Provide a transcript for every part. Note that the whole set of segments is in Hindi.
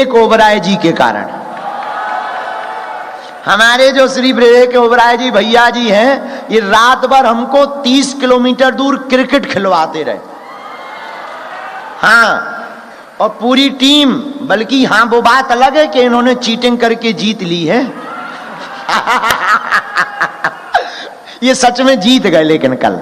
विवेक ओबराय जी के कारण। हमारे जो श्री विवेक ओबराय जी भैया जी हैं, ये रात भर हमको 30 किलोमीटर दूर क्रिकेट खिलवाते रहे। हाँ, और पूरी टीम, बल्कि हाँ वो बात अलग है कि इन्होंने चीटिंग करके जीत ली है। ये सच में जीत गए, लेकिन कल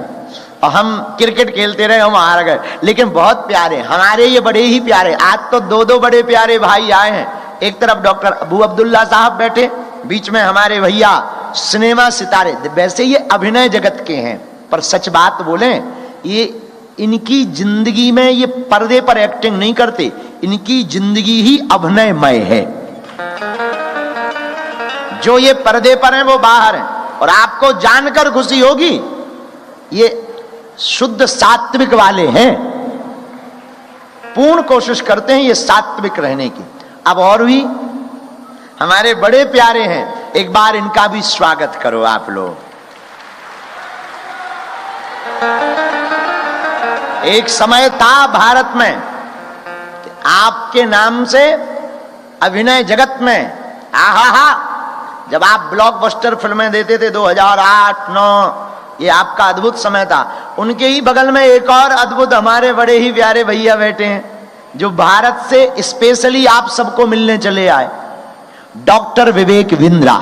और हम क्रिकेट खेलते रहे, हम हार गए, लेकिन बहुत प्यारे हमारे ये बड़े ही प्यारे। आज तो दो बड़े प्यारे भाई आए हैं। एक तरफ डॉक्टर अबू अब्दुल्ला साहब बैठे, बीच में हमारे भैया सिनेमा सितारे। वैसे ये अभिनय जगत के हैं, पर सच बात बोलें, ये इनकी जिंदगी में ये पर्दे पर एक्टिंग नहीं करते, इनकी जिंदगी ही अभिनयमय है। जो ये पर्दे पर हैं वो बाहर हैं, और आपको जानकर खुशी होगी ये शुद्ध सात्विक वाले हैं, पूर्ण कोशिश करते हैं ये सात्विक रहने की। अब और भी हमारे बड़े प्यारे हैं, एक बार इनका भी स्वागत करो आप लोग। एक समय था भारत में कि आपके नाम से अभिनय जगत में आहा, जब आप ब्लॉकबस्टर फिल्में देते थे 2008-9, ये आपका अद्भुत समय था। उनके ही बगल में एक और अद्भुत हमारे बड़े ही प्यारे भैया बैठे हैं, जो भारत से स्पेशली आप सबको मिलने चले आए, डॉक्टर विवेक बिंद्रा।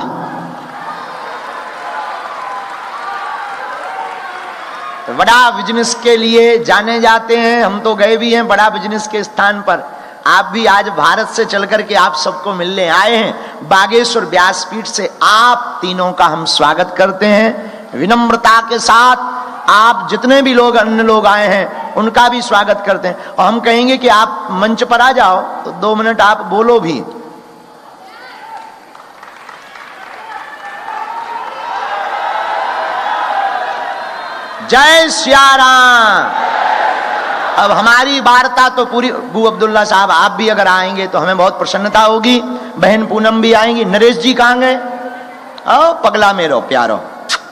तो बड़ा बिजनेस के लिए जाने जाते हैं, हम तो गए भी हैं बड़ा बिजनेस के स्थान पर। आप भी आज भारत से चल करके आप सबको मिलने आए हैं। बागेश्वर व्यासपीठ से आप तीनों का हम स्वागत करते हैं विनम्रता के साथ। आप जितने भी लोग अन्य लोग आए हैं उनका भी स्वागत करते हैं, और हम कहेंगे कि आप मंच पर आ जाओ तो 2 मिनट आप बोलो भी। जय सियाराम। अब हमारी वार्ता तो पूरी, अबू अब्दुल्ला साहब आप भी अगर आएंगे तो हमें बहुत प्रसन्नता होगी। बहन पूनम भी आएंगी। नरेश जी कहाँ गए? ओ पगला मेरो प्यारो,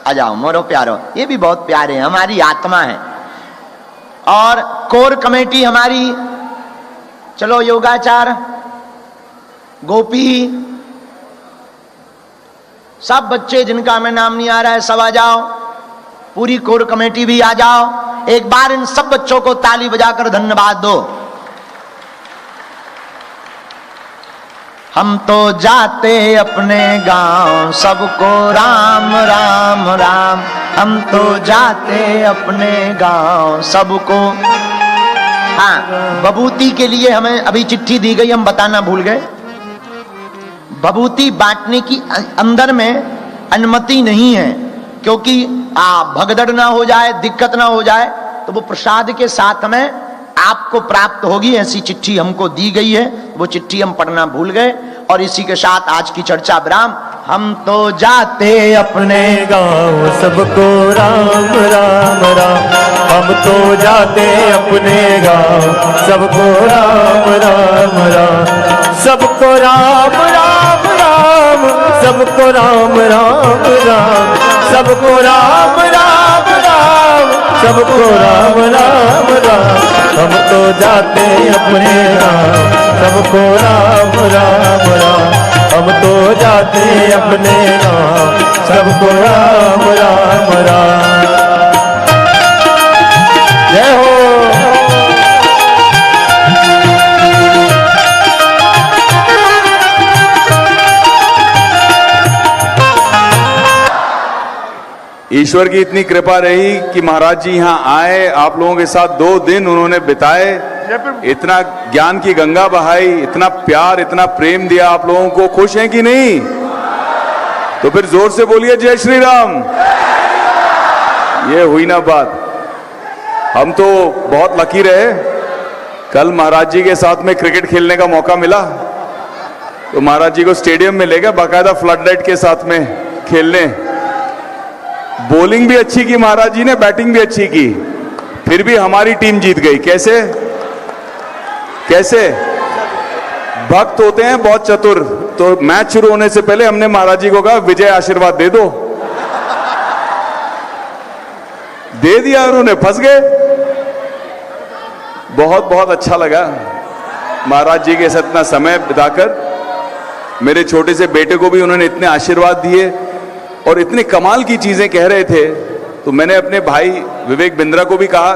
आ जाओ मोरो प्यारो, ये भी बहुत प्यारे हैं, हमारी आत्मा है। और कोर कमेटी हमारी, चलो योगाचार, गोपी, सब बच्चे जिनका हमें नाम नहीं आ रहा है सब आ जाओ। पूरी कोर कमेटी भी आ जाओ। एक बार इन सब बच्चों को ताली बजाकर धन्यवाद दो। हम तो जाते अपने गांव, सबको राम राम राम। हम तो जाते अपने गांव सबको। हाँ, बबूती के लिए हमें अभी चिट्ठी दी गई, हम बताना भूल गए। बबूती बांटने की अंदर में अनुमति नहीं है, क्योंकि भगदड़ ना हो जाए, दिक्कत ना हो जाए, तो वो प्रसाद के साथ में आपको प्राप्त होगी, ऐसी चिट्ठी हमको दी गई है। वो चिट्ठी हम पढ़ना भूल गए। और इसी के साथ आज की चर्चा विराम। हम तो जाते अपने गाँव सबको राम राम राम। हम तो जाते अपने गाँव सबको राम राम राम। सबको राम राम राम। सबको राम राम राम। सबको राम राम राम। सबको राम राम राम। हम तो जाते अपने गाँव सबको राम राम राम। हम तो जाते अपने गाँव सबको राम राम राम। जय हो। ईश्वर की इतनी कृपा रही कि महाराज जी यहाँ आए, आप लोगों के साथ 2 दिन उन्होंने बिताए, इतना ज्ञान की गंगा बहाई, इतना प्यार, इतना प्रेम दिया आप लोगों को। खुश हैं कि नहीं? तो फिर जोर से बोलिए जय श्री राम। ये हुई ना बात। हम तो बहुत लकी रहे, कल महाराज जी के साथ में क्रिकेट खेलने का मौका मिला, तो महाराज जी को स्टेडियम में ले गए बाकायदा फ्लड लाइट के साथ में खेलने। बॉलिंग भी अच्छी की महाराज जी ने, बैटिंग भी अच्छी की, फिर भी हमारी टीम जीत गई। कैसे कैसे? भक्त होते हैं बहुत चतुर। तो मैच शुरू होने से पहले हमने महाराज जी को कहा विजय आशीर्वाद दे दो, दे दिया, उन्होंने फंस गए। बहुत बहुत अच्छा लगा। महाराज जी के साथ इतना समय बिताकर। मेरे छोटे से बेटे को भी उन्होंने इतने आशीर्वाद दिए और इतने कमाल की चीजें कह रहे थे। तो मैंने अपने भाई विवेक बिंद्रा को भी कहा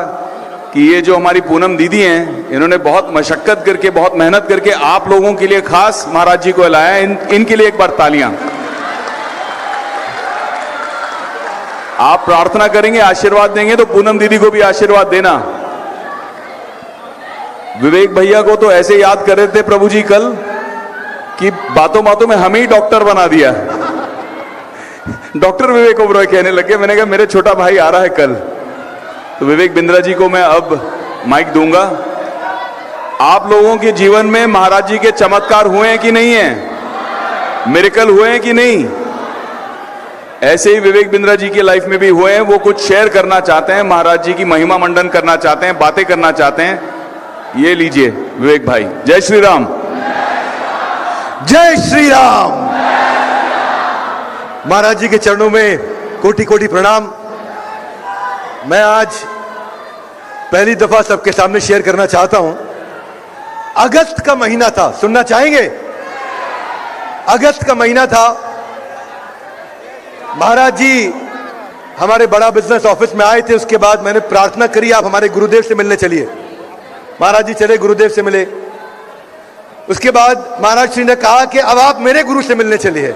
कि ये जो हमारी पूनम दीदी हैं, इन्होंने बहुत मशक्कत करके, बहुत मेहनत करके आप लोगों के लिए खास महाराज जी को लाया। इनके लिए एक बार तालियां। आप प्रार्थना करेंगे, आशीर्वाद देंगे तो पूनम दीदी को भी आशीर्वाद देना। विवेक भैया को तो ऐसे याद कर रहे थे प्रभु जी कल कि बातों बातों में हमें ही डॉक्टर बना दिया। डॉक्टर विवेक ओबरॉय कहने लगे। मैंने कहा मेरे छोटा भाई आ रहा है कल। तो विवेक बिंद्रा जी को मैं अब माइक दूंगा। आप लोगों के जीवन में महाराज जी के चमत्कार हुए हैं कि नहीं है? मिरेकल हुए हैं कि नहीं? ऐसे ही विवेक बिंद्रा जी की लाइफ में भी हुए हैं। वो कुछ शेयर करना चाहते हैं, महाराज जी की महिमा मंडन करना चाहते हैं, बातें करना चाहते हैं। ये लीजिए विवेक भाई। जय श्री राम। जय श्री राम। महाराज जी के चरणों में कोटि कोटि प्रणाम। मैं आज पहली दफा सबके सामने शेयर करना चाहता हूं। अगस्त का महीना था, सुनना चाहेंगे? अगस्त का महीना था। महाराज जी हमारे बड़ा बिजनेस ऑफिस में आए थे। उसके बाद मैंने प्रार्थना करी, आप हमारे गुरुदेव से मिलने चलिए। महाराज जी चले, गुरुदेव से मिले। उसके बाद महाराज श्री ने कहा कि अब आप मेरे गुरु से मिलने चलिए।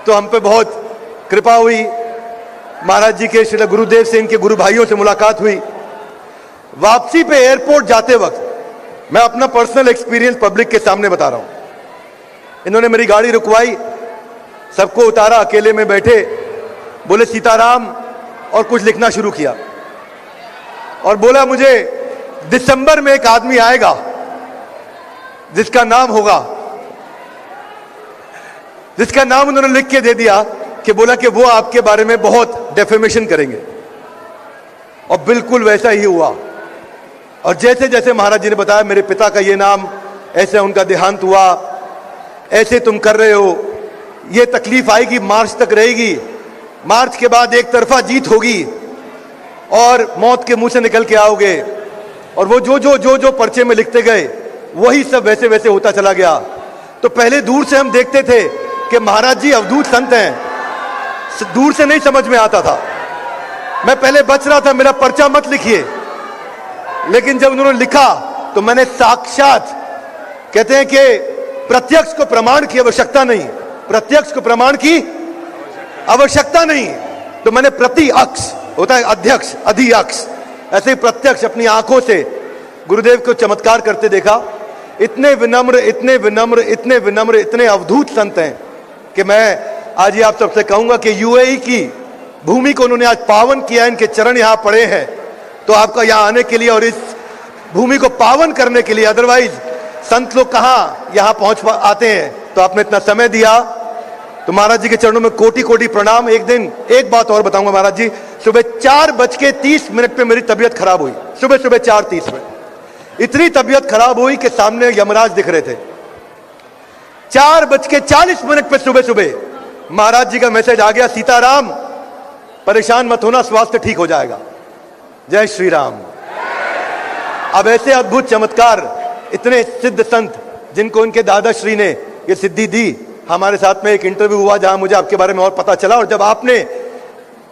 तो हम पे बहुत कृपा हुई। महाराज जी के श्री गुरुदेव से, इनके गुरु भाइयों से मुलाकात हुई। वापसी पे एयरपोर्ट जाते वक्त मैं अपना पर्सनल एक्सपीरियंस पब्लिक के सामने बता रहा हूं। इन्होंने मेरी गाड़ी रुकवाई, सबको उतारा, अकेले में बैठे, बोले सीताराम, और कुछ लिखना शुरू किया और बोला मुझे दिसंबर में एक आदमी आएगा जिसका नाम होगा, जिसका नाम उन्होंने लिख के दे दिया कि बोला कि वो आपके बारे में बहुत डेफेमेशन करेंगे। और बिल्कुल वैसा ही हुआ। और जैसे जैसे महाराज जी ने बताया, मेरे पिता का ये नाम, ऐसे उनका देहांत हुआ, ऐसे तुम कर रहे हो, ये तकलीफ आएगी, मार्च तक रहेगी, मार्च के बाद एक तरफा जीत होगी और मौत के मुंह से निकल के आओगे। और वो जो जो जो जो पर्चे में लिखते गए वही सब वैसे वैसे होता चला गया। तो पहले दूर से हम देखते थे कि महाराज जी अवधूत संत हैं, दूर से नहीं समझ में आता था। मैं पहले बच रहा था, मेरा पर्चा मत लिखिए। लेकिन जब उन्होंने लिखा तो मैंने साक्षात, कहते हैं कि प्रत्यक्ष को प्रमाण की आवश्यकता नहीं, प्रत्यक्ष को प्रमाण की आवश्यकता नहीं, तो मैंने प्रति अक्ष, होता है अध्यक्ष अधि अक्ष, ऐसे ही प्रत्यक्ष अपनी आंखों से गुरुदेव को चमत्कार करते देखा। इतने विनम्र, इतने विनम्र, इतने विनम्र, इतने अवधूत संत हैं कि मैं आज ही आप सबसे कहूंगा कि यूएई की भूमि को उन्होंने आज पावन किया। इनके चरण यहां पड़े हैं। तो आपका यहां आने के लिए और इस भूमि को पावन करने के लिए, अदरवाइज संत लोग कहां यहां पहुंच आते हैं। तो आपने इतना समय दिया, तो महाराज जी के चरणों में कोटि कोटि प्रणाम। एक दिन एक बात और बताऊंगा महाराज जी, सुबह 4:30 पे मेरी तबीयत खराब हुई। सुबह 4:30 में इतनी तबीयत खराब हुई कि सामने यमराज दिख रहे थे। 4:40 पे सुबह महाराज जी का मैसेज आ गया, सीताराम परेशान मत होना, स्वास्थ्य ठीक हो जाएगा। जय श्री राम। अब ऐसे अद्भुत चमत्कार, इतने सिद्ध संत जिनको उनके दादाश्री ने ये सिद्धि दी। हमारे साथ में एक इंटरव्यू हुआ जहां मुझे आपके बारे में और पता चला, और जब आपने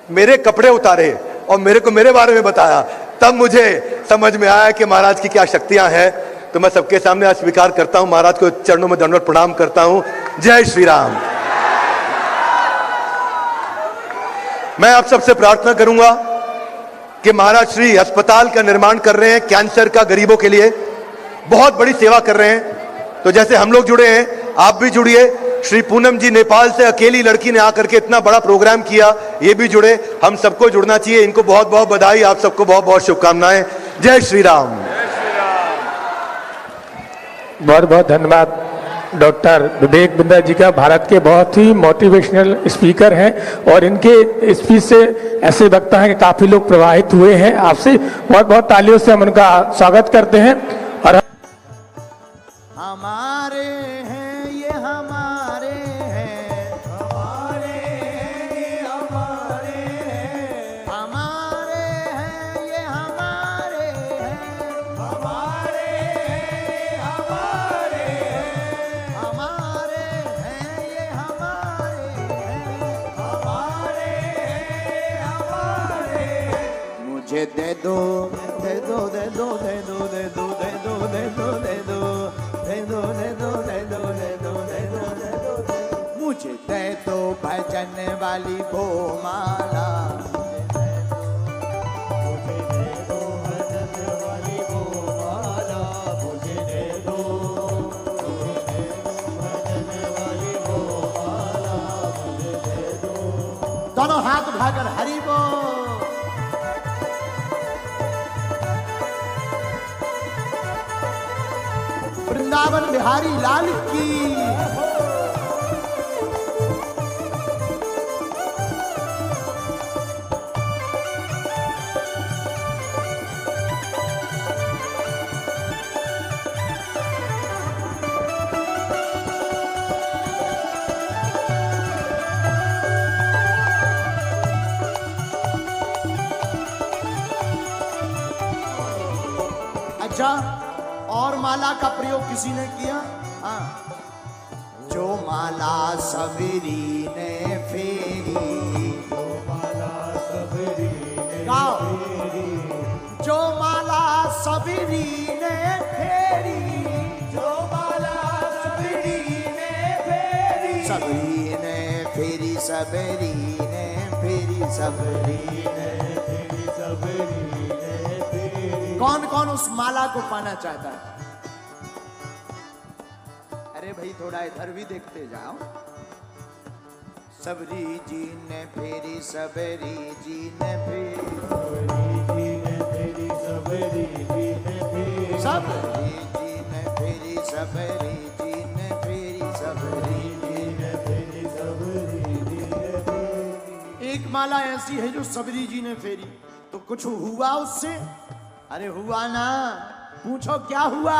मेरे कपड़े उतारे और मेरे को मेरे बारे में बताया, तब मुझे समझ में आया कि महाराज की क्या शक्तियां हैं। तो मैं सबके सामने आज स्वीकार करता हूं, महाराज को चरणों में दंडवत प्रणाम करता हूं। जय श्री राम। मैं आप सबसे प्रार्थना करूंगा कि महाराज श्री अस्पताल का निर्माण कर रहे हैं कैंसर का, गरीबों के लिए बहुत बड़ी सेवा कर रहे हैं। तो जैसे हम लोग जुड़े हैं, आप भी जुड़िए। श्री पूनम जी नेपाल से अकेली लड़की ने आकर के इतना बड़ा प्रोग्राम किया, ये भी जुड़े। हम सबको जुड़ना चाहिए। इनको बहुत बहुत बधाई, आप सबको बहुत बहुत शुभकामनाएं। जय श्री राम। बहुत बहुत धन्यवाद डॉक्टर विवेक बिंद्रा जी का। भारत के बहुत ही मोटिवेशनल स्पीकर हैं और इनके स्पीच से ऐसे लगता है कि काफी लोग प्रभावित हुए हैं। आपसे बहुत बहुत तालियों से हम उनका स्वागत करते हैं। और हमारे हैं ये हमारे हैं, हमारे हैं ये हमारे हैं, हमारे हैं ये हमारे हैं, हमारे हैं ये हमारे भजन वाली वो माला, मुझे दे दो भजन वाली वो माला, मुझे दे दो भजन वाली वो माला, मुझे दे दो। दोनों हाथ उठाकर हरि बोल। वृंदावन बिहारी लाल की। अच्छा, और माला का प्रयोग किसी ने किया? हाँ, जो माला सबरी ने फेरी, जो माला सबरी ने गाओ। फेरी, जो माला सबरी ने फेरी, जो माला सबरी ने फेरी, सबरी ने फेरी, सबरी ने फेरी, सबरी ने। फेरी सबरी ने फेरी। कौन कौन उस माला को पाना चाहता है? अरे भाई थोड़ा इधर भी देखते जाओ। सबरी जी ने फेरी, सबरी जी ने फेरी, सबरी जी ने फेरी, सबरी जी ने फेरी, सबरी जी ने फेरी, सबरी जी ने फेरी, सबरी जी ने। फेरी सबरी जी ने फेरी। एक माला ऐसी है जो सबरी जी ने फेरी, तो कुछ हुआ उससे? अरे हुआ ना, पूछो क्या हुआ,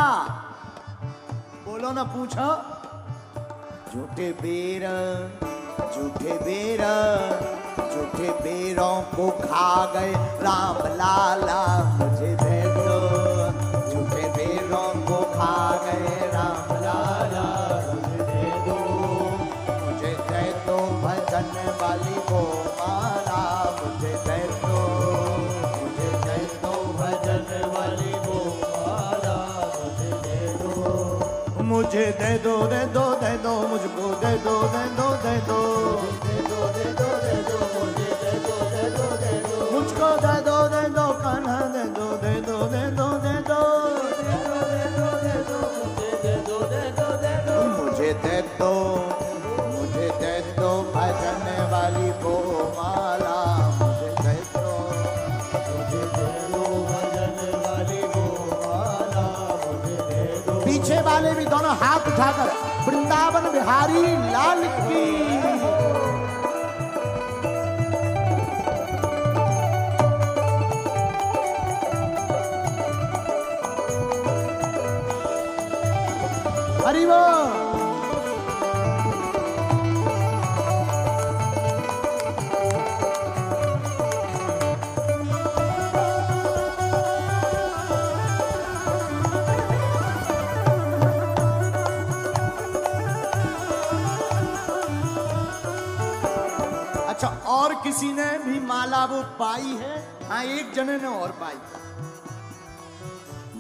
बोलो ना, पूछो। झूठे बेर, झूठे बेर, झूठे बेरों को खा गए राम लाला, मुझे दे दो। झूठे बेरों को खा गए राम लाला, मुझे दे दो मुझे दे दो भजन वाली वो माला, मुझे दे दो, मुझे दे दो भजन वाली वो माला, मुझे दे दो। मुझे दे दो, दे दो, दे दो, मुझको दे दो, दे दो, दे दो, दे दो दे दो दे दो, मुझे दे दो दे दो दे दो, मुझको दे दो, दे दो, कान्हा दे दो, दे दो, दे दो, दे दो, दे दो दे दो दे दो, मुझे दे दो दे दो दे दो। मुझे दे दो, मुझे दे दो भजन वाली वो माला, मुझे दे दो। मुझे दे दो भजन वाली वो माला, मुझे दे दो। पीछे वाले भी दोनों हाथ उठाकर वृंदावन बिहारी लाल की। हरि बोल। अच्छा, और किसी ने भी माला वो पाई है? हाँ, एक जने ने और पाई।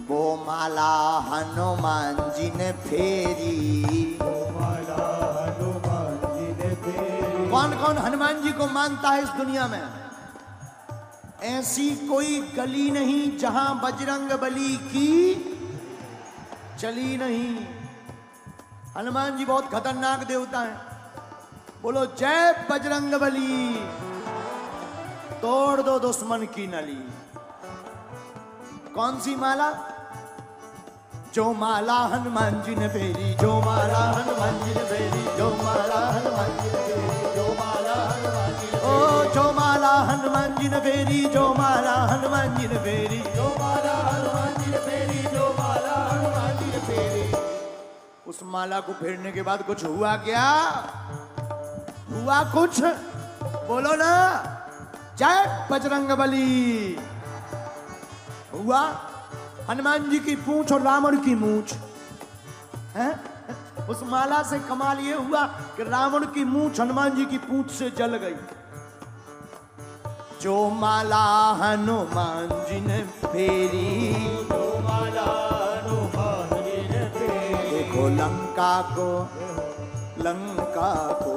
वो माला हनुमान जी ने फेरी। माला हनुमान जी ने फेरी। कौन कौन हनुमान जी को मानता है इस दुनिया में? ऐसी कोई गली नहीं जहां बजरंग बली की चली नहीं। हनुमान जी बहुत खतरनाक देवता है। बोलो जय बजरंग बली। तोड़ दो दुश्मन की नली। कौन सी माला? जो माला हनुमान जी ने फेरी, जो माला हनुमान जी ने फेरी, जो माला हनुमान जी ने फेरी, जो माला हनुमान जी ने, ओ जो माला हनुमान जी ने फेरी, जो माला हनुमान जी ने फेरी, जो माला हनुमान जी ने फेरी, जो माला हनुमान जी ने फेरी। उस माला को फेरने के बाद कुछ हुआ क्या? हुआ कुछ? बोलो ना, जय बजरंग बली। हुआ? हनुमान जी की पूंछ और रावण की मूंछ है। उस माला से कमाल ये हुआ कि रावण की मूंछ हनुमान जी की पूंछ से जल गई। जो माला हनुमान जी ने फेरी, जो माला हनुमान जी ने फेरी। देखो लंका को, लंका को